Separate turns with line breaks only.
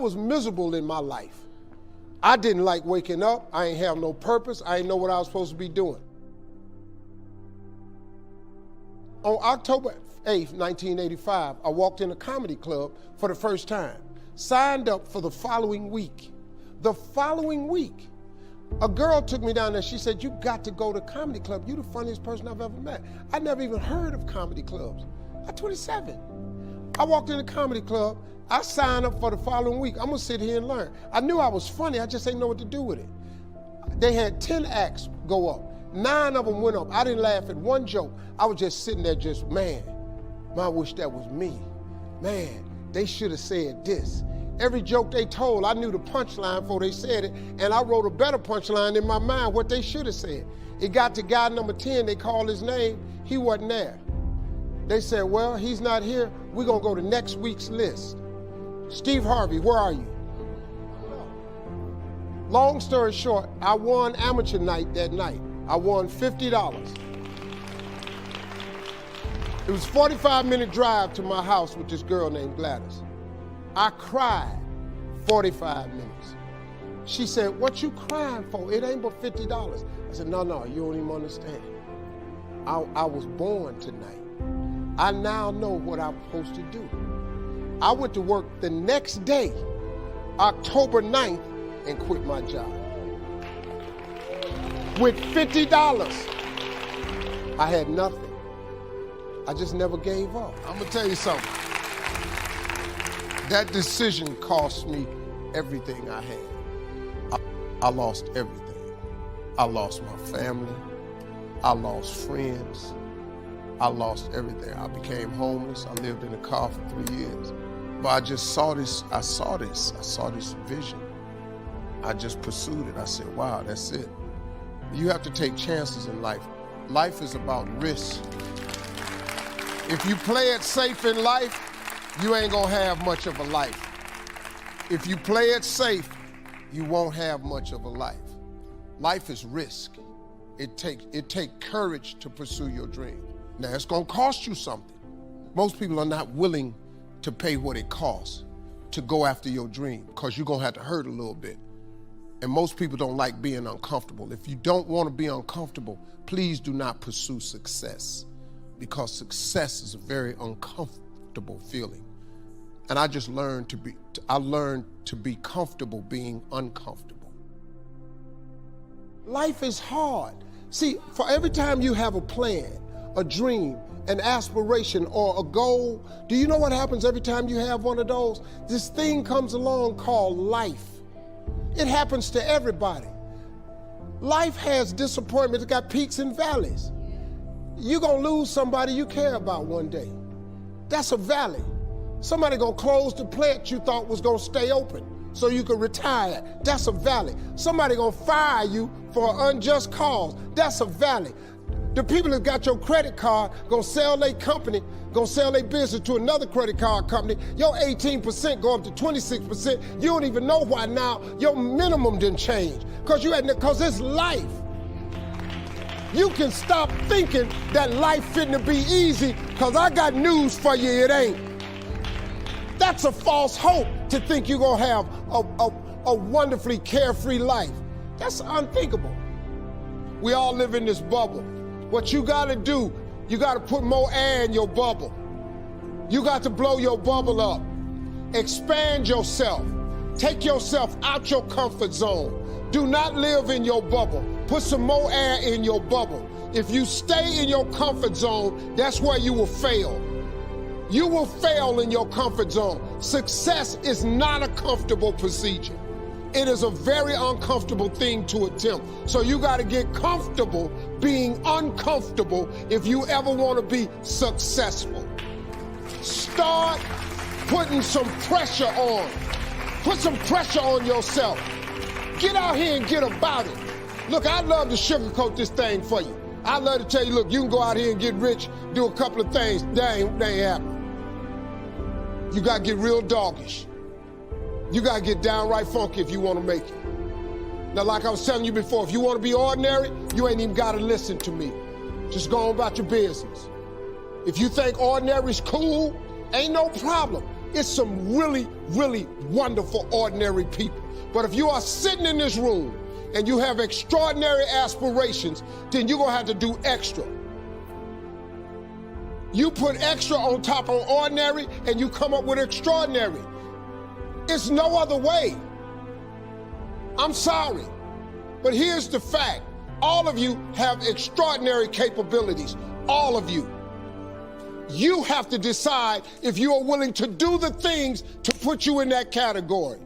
was miserable in my life. I didn't like waking up. I ain't have no purpose. I ain't know what I was supposed to be doing. On October 8th, 1985, I walked in a comedy club for the first time. Signed up for the following week. The following week, a girl took me down there. She said, "You got to go to comedy club. You the funniest person I've ever met." I never even heard of comedy clubs. I'm 27. I walked in a comedy club. I signed up for the following week. I'm gonna sit here and learn. I knew I was funny. I just didn't know what to do with it. They had 10 acts go up. 9 of them went up. I didn't laugh at one joke. I was just sitting there just, man, I wish that was me. Man, they should have said this. Every joke they told, I knew the punchline before they said it, and I wrote a better punchline in my mind, what they should have said. It got to guy number 10, they called his name, he wasn't there. They said, well, he's not here, we're gonna go to next week's list. Steve Harvey, where are you? Long story short, I won amateur night that night. I won $50. It was a 45-minute drive to my house with this girl named Gladys. I cried 45 minutes. She said, "What you crying for? It ain't but $50. I said, no, you don't even understand. I was born tonight. I now know what I'm supposed to do. I went to work the next day, October 9th, and quit my job. With $50, I had nothing. I just never gave up. I'm gonna tell you something. That decision cost me everything I had. I lost everything. I lost my family. I lost friends. I lost everything. I became homeless. I lived in a car for 3 years. But I just saw this, I saw this vision. I just pursued it. I said, wow, that's it. You have to take chances in life. Life is about risk. If you play it safe in life, you ain't gonna have much of a life. If you play it safe, you won't have much of a life. Life is risk. It takes courage to pursue your dream. Now, it's gonna cost you something. Most people are not willing to pay what it costs to go after your dream, because you're gonna have to hurt a little bit. And most people don't like being uncomfortable. If you don't wanna be uncomfortable, please do not pursue success, because success is a very uncomfortable feeling. And I just learned to be comfortable being uncomfortable. Life is hard. See, for every time you have a plan, a dream, an aspiration, or a goal, do you know what happens every time you have one of those? This thing comes along called life. It happens to everybody. Life has disappointments. It got peaks and valleys. You're gonna lose somebody you care about one day. That's a valley. Somebody gonna close the plant you thought was gonna stay open so you could retire. That's a valley. Somebody gonna fire you for an unjust cause. That's a valley. The people that got your credit card gonna sell their company, gonna sell their business to another credit card company. Your 18% go up to 26%. You don't even know why now your minimum didn't change. Cause it's life. You can stop thinking that life fitting to be easy, cause I got news for you, it ain't. That's a false hope to think you're gonna have a wonderfully carefree life. That's unthinkable. We all live in this bubble. What you gotta do, you gotta put more air in your bubble. You got to blow your bubble up. Expand yourself. Take yourself out your comfort zone. Do not live in your bubble. Put some more air in your bubble. If you stay in your comfort zone, that's where you will fail. You will fail in your comfort zone. Success is not a comfortable procedure. It is a very uncomfortable thing to attempt. So you gotta get comfortable being uncomfortable if you ever wanna be successful. Start putting some pressure on. Put some pressure on yourself. Get out here and get about it. Look, I'd love to sugarcoat this thing for you. I'd love to tell you, look, you can go out here and get rich, do a couple of things. That ain't happening. You gotta get real doggish. You gotta get downright funky if you wanna make it. Now, like I was telling you before, if you wanna be ordinary, you ain't even gotta listen to me. Just go on about your business. If you think ordinary's cool, ain't no problem. It's some really, really wonderful, ordinary people. But if you are sitting in this room and you have extraordinary aspirations, then you're gonna have to do extra. You put extra on top of ordinary and you come up with extraordinary. It's no other way. I'm sorry, but here's the fact. All of you have extraordinary capabilities, all of you. You have to decide if you are willing to do the things to put you in that category.